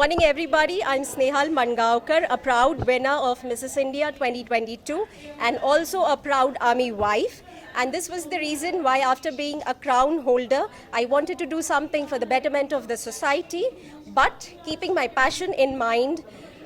morning, everybody. I'm Snehal Mangaonkar, a proud winner of Mrs. India 2022 and also a proud Army wife. And this was the reason why, after being a crown holder, I wanted to do something for the betterment of the society. But keeping my passion in mind,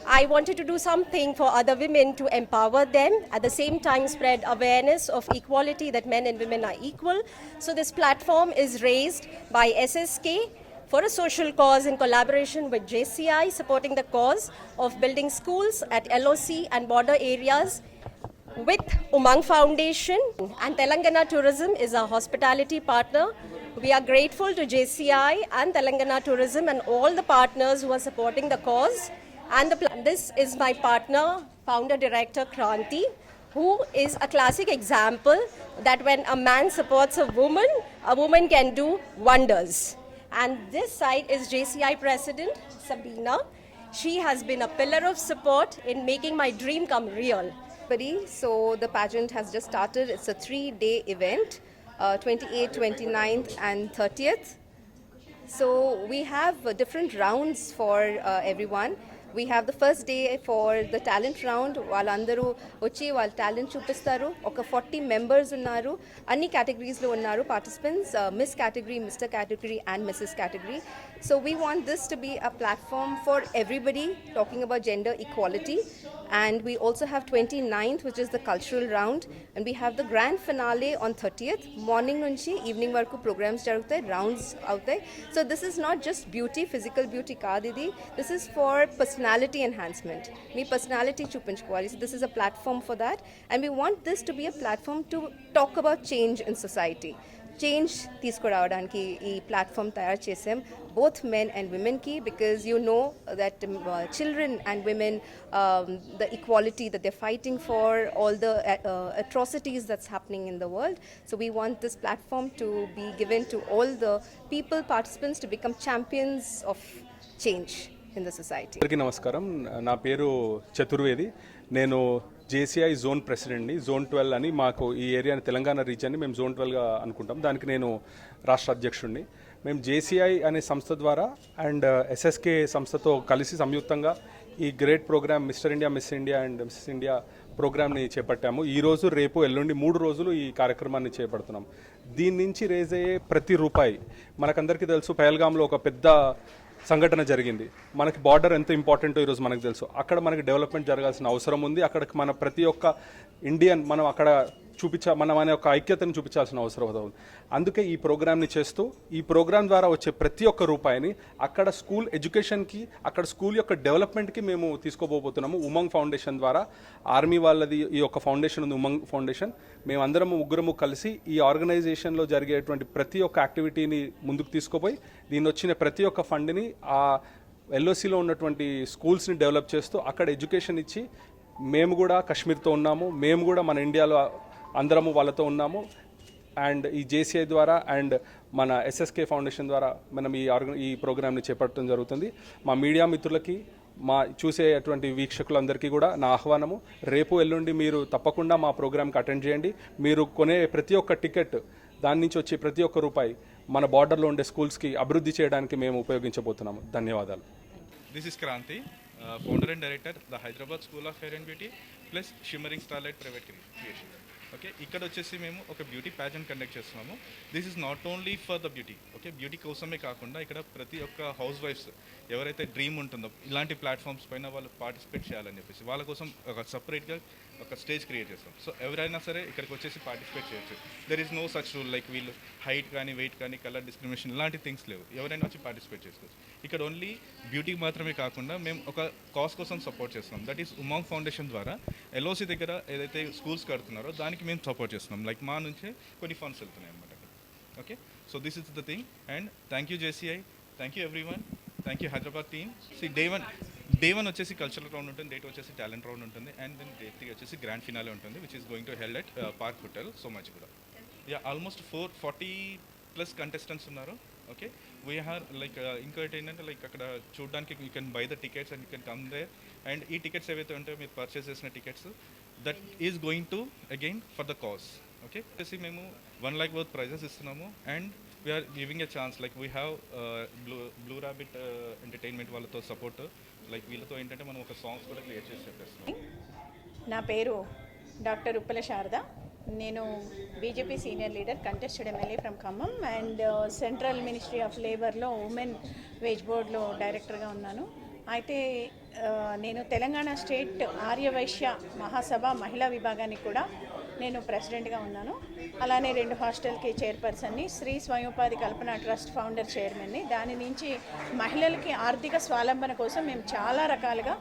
I wanted to do something for other women to empower them, at the same time spread awareness of equality, that men and women are equal. So this platform is raised by SSK for a social cause in collaboration with JCI, supporting the cause of building schools at LOC and border areas with Umang Foundation. And Telangana Tourism is our hospitality partner. We are grateful to JCI and Telangana Tourism and all the partners who are supporting the cause. And this is my partner, founder director Kranti, who is a classic example that when a man supports a woman can do wonders. And this side is JCI President Sabina. She has been a pillar of support in making my dream come real. So the pageant has just started. It's a 3-day event, 28th, 29th and 30th. So we have different rounds for everyone. We have the first day for the talent round. వాళ్ళందరూ వచ్చి వాళ్ళ talent చూపిస్తారు. ఒక 40 members ఉన్నారు. అన్ని కేటగిరీస్లో ఉన్నారు participants, miss category, mister category and missus category. So we want this to be a platform for everybody talking about gender equality. And we also have 29th, which is the cultural round. And we have the grand finale on 30th. Morning nunchi evening varaku programs jarugutayi, rounds avutayi. So this is not just beauty, physical beauty kadidi. This is for personality enhancement. Me personality chupinchukovali. So this is a platform for that. And we want this to be a platform to talk about change in society. Change తీసుకురావడానికి ఈ platform తయారు చేసాం, both men and విమెన్కి, because you know that children and women, the equality that they're fighting for, all the atrocities that's happening in the world. So we want this platform to be given to all the people, participants, to become champions of change in the society. అందరికీ నమస్కారం. నా పేరు చతుర్వేది. నేను JCI zone ప్రెసిడెంట్ని. Zone 12 అని మాకు ఈ ఏరియాని, తెలంగాణ రీజియన్ని మేము జోన్ 12గా అనుకుంటాం. దానికి నేను రాష్ట్ర అధ్యక్షుడిని. మేము జేసీఐ అనే సంస్థ ద్వారా అండ్ ఎస్ఎస్కే సంస్థతో కలిసి సంయుక్తంగా ఈ great program mister India, miss India and missus India ప్రోగ్రామ్ని చేపట్టాము. ఈరోజు, రేపు, ఎల్లుండి 3 రోజులు ఈ కార్యక్రమాన్ని చేపడుతున్నాం. దీని నుంచి రేజ్ అయ్యే ప్రతి రూపాయి, మనకందరికీ తెలుసు పహల్గామ్లో ఒక పెద్ద సంఘటన జరిగింది. మనకి బార్డర్ ఎంత ఇంపార్టెంటో ఈరోజు మనకు తెలుసు. అక్కడ మనకి డెవలప్మెంట్ జరగాల్సిన అవసరం ఉంది. అక్కడికి మన ప్రతి ఒక్క ఇండియన్ మనం అక్కడ మనం అనే ఒక ఐక్యతను చూపించాల్సిన అవసరం ఉంది. అందుకే ఈ ప్రోగ్రామ్ని చేస్తూ, ఈ ప్రోగ్రామ్ ద్వారా వచ్చే ప్రతి ఒక్క రూపాయిని అక్కడ స్కూల్ ఎడ్యుకేషన్కి, అక్కడ స్కూల్ యొక్క డెవలప్మెంట్కి మేము తీసుకోబోతున్నాము. ఉమంగ్ ఫౌండేషన్ ద్వారా, ఆర్మీ వాళ్ళది ఈ యొక్క ఫౌండేషన్ ఉంది, ఉమంగ్ ఫౌండేషన్. మేమందరము ముగ్గురము కలిసి ఈ ఆర్గనైజేషన్లో జరిగేటువంటి ప్రతి ఒక్క యాక్టివిటీని ముందుకు తీసుకుపోయి, దీన్ని వచ్చిన ప్రతి ఒక్క ఫండ్ని ఆ ఎల్ఓసిలో ఉన్నటువంటి స్కూల్స్ని డెవలప్ చేస్తూ అక్కడ ఎడ్యుకేషన్ ఇచ్చి, మేము కూడా కశ్మీర్తో ఉన్నాము, మేము కూడా మన ఇండియాలో అందరము వాళ్ళతో ఉన్నాము. అండ్ ఈ జేసీఐ ద్వారా అండ్ మన ఎస్ఎస్కే ఫౌండేషన్ ద్వారా మనం ఈ ప్రోగ్రామ్ని చేపట్టడం జరుగుతుంది. మా మీడియా మిత్రులకి, మా చూసేటువంటి వీక్షకులందరికీ కూడా నా ఆహ్వానము, రేపు ఎల్లుండి మీరు తప్పకుండా మా ప్రోగ్రామ్కి అటెండ్ చేయండి. మీరు కొనే ప్రతి ఒక్క టికెట్, దాని నుంచి వచ్చే ప్రతి ఒక్క రూపాయి మన బార్డర్లో ఉండే స్కూల్స్కి అభివృద్ధి చేయడానికి మేము ఉపయోగించబోతున్నాము. ధన్యవాదాలు. This is Kranti, founder and director, the Hyderabad School of Hair and Beauty plus Shimmering Starlight Private Creation. Okay, ఇక్కడ వచ్చేసి మేము ఒక బ్యూటీ ప్యాజెంట్ కండక్ట్ చేస్తున్నాము. This is not only for the beauty. Okay, beauty కోసమే కాకుండా ఇక్కడ ప్రతి ఒక్క హౌస్ వైఫ్స్ ఎవరైతే డ్రీమ్ ఉంటుందో ఇలాంటి ప్లాట్ఫామ్స్ పైన వాళ్ళు పార్టిసిపేట్ చేయాలని చెప్పేసి వాళ్ళ కోసం ఒక సపరేట్గా ఒక స్టేజ్ క్రియేట్ చేస్తాం. సో ఎవరైనా సరే ఇక్కడికి వచ్చేసి పార్టిసిపేట్ చేయొచ్చు. There is no such rule like వీళ్ళు హైట్ కానీ, వెయిట్ కానీ, కలర్ డిస్క్రిమినేషన్ ఇలాంటి థింగ్స్ లేవు. ఎవరైనా వచ్చి పార్టిసిపేట్ చేసుకోవచ్చు. ఇక్కడ ఓన్లీ బ్యూటీకి మాత్రమే కాకుండా మేము ఒక కాజ్ కోసం సపోర్ట్ చేస్తున్నాం. దట్ ఈస్ ఉమాంగ్ ఫౌండేషన్ ద్వారా ఎల్ఓసి దగ్గర ఏదైతే స్కూల్స్ కడుతున్నారో దానికి మేము సపోర్ట్ చేస్తున్నాం. లైక్ మా నుంచే కొన్ని ఫండ్స్ వెళ్తున్నాయి అన్నమాట. Okay, so this is the thing. And thank you JCI, thank you everyone, thank you Hyderabad team. Day one వచ్చేసి కల్చరల్ రౌండ్ ఉంటుంది, డే 2 వచ్చేసి టాలెంట్ రౌండ్ ఉంటుంది, అండ్ దెన్ డే 3 వచ్చేసి గ్రాండ్ ఫినాలే ఉంటుంది, which is going to held at park hotel so much కూడా. Almost 440+ contestants ఉన్నారు. Okay, we have like ఇంకోటి ఏంటంటే లైక్ అక్కడ చూడడానికి you can buy the tickets and you can come there. And ఈ tickets ఏవైతే ఉంటాయో మీరు పర్చేస్ చేసిన tickets, that is going to again for the cause. Okay, వచ్చేసి మేము 1 lakh వర్త్ ప్రైజెస్ ఇస్తున్నాము. And we are giving a chance like we have blue rabbit entertainment వాళ్ళతో support, like వీళ్ళతో ఏంటంటే మనం ఒక సాంగ్స్ కూడా క్రియేట్ చేసి చెప్పేస్తున్నాం. నా పేరు డాక్టర్ ఉప్పల శారద. నేను BJP senior leader, contested MLA from Khammam and central ministry of లేబర్లో ఉమెన్ వేజ్ బోర్డ్లో డైరెక్టర్గా ఉన్నాను. అయితే నేను తెలంగాణ స్టేట్ ఆర్యవైశ్య మహాసభ మహిళా విభాగానికి కూడా నేను ప్రెసిడెంట్గా ఉన్నాను. అలానే 2 హాస్టల్కి చైర్పర్సన్ని, శ్రీ స్వయంపాధి కల్పన ట్రస్ట్ ఫౌండర్ చైర్మన్ని. దాని నుంచి మహిళలకి ఆర్థిక స్వావలంబన కోసం మేము చాలా రకాలుగా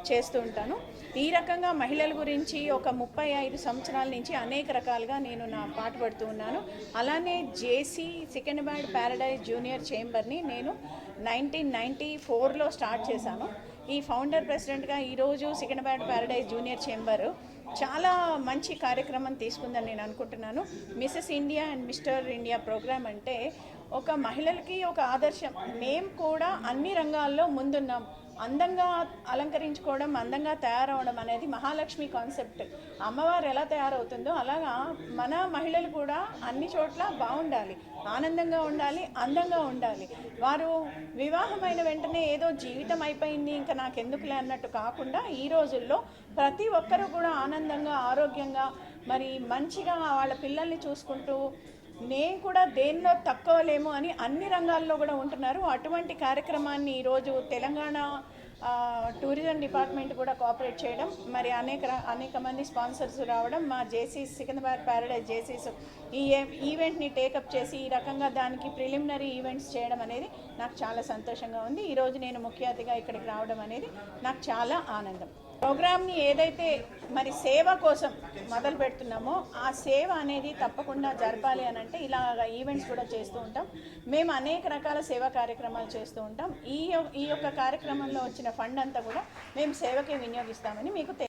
చేస్తూ ఉంటాను. ఈ రకంగా మహిళల గురించి ఒక 35 సంవత్సరాల నుంచి అనేక రకాలుగా నేను పాటుపడుతూ ఉన్నాను. అలానే జేసీ సికింద్రాబాద్ ప్యారడైజ్ జూనియర్ చేంబర్ని నేను 1994లో స్టార్ట్ చేశాను. ఈ ఫౌండర్ ప్రెసిడెంట్గా ఈరోజు సికింద్రాబాద్ ప్యారడైజ్ జూనియర్ చేంబర్ చాలా మంచి కార్యక్రమం తీసుకుందని నేను అనుకుంటున్నాను. Mrs India and Mr India programme అంటే ఒక మహిళలకి ఒక ఆదర్శం. మేము కూడా అన్ని రంగాల్లో ముందున్నాం. అందంగా అలంకరించుకోవడం, అందంగా తయారవడం అనేది మహాలక్ష్మి కాన్సెప్ట్. అమ్మవారు ఎలా తయారవుతుందో అలాగా మన మహిళలు కూడా అన్ని చోట్ల బాగుండాలి, ఆనందంగా ఉండాలి, అందంగా ఉండాలి. వారు వివాహమైన వెంటనే ఏదో జీవితం అయిపోయింది ఇంకా నాకెందుకులే అన్నట్టు కాకుండా ఈ రోజుల్లో ప్రతి ఒక్కరూ కూడా ఆనందంగా, ఆరోగ్యంగా, మరి మంచిగా వాళ్ళ పిల్లల్ని చూసుకుంటూ నేను కూడా దేనిలో తక్కువ లేము అని అన్ని రంగాల్లో కూడా ఉంటున్నారు. అటువంటి కార్యక్రమాన్ని ఈరోజు తెలంగాణ టూరిజం డిపార్ట్మెంట్ కూడా కోఆపరేట్ చేయడం, మరి అనేక మంది స్పాన్సర్స్ రావడం, మా జేసీస్ సికింద్రాబాద్ ప్యారడైజ్ జేసీస్ ఈ ఈవెంట్ని టేకప్ చేసి ఈ రకంగా దానికి ప్రిలిమినరీ ఈవెంట్స్ చేయడం అనేది నాకు చాలా సంతోషంగా ఉంది. ఈరోజు నేను ముఖ్య అతిథిగా ఇక్కడికి రావడం అనేది నాకు చాలా ఆనందం. ప్రోగ్రామ్ని ఏదైతే మరి సేవ కోసం మొదలు పెడుతున్నామో ఆ సేవ అనేది తప్పకుండా జరపాలి అని అంటే ఇలా ఈవెంట్స్ కూడా చేస్తూ ఉంటాం. మేము అనేక రకాల సేవా కార్యక్రమాలు చేస్తూ ఉంటాం. ఈ యొక్క కార్యక్రమంలో వచ్చిన ఫండ్ అంతా కూడా మేము సేవకే వినియోగిస్తామని మీకు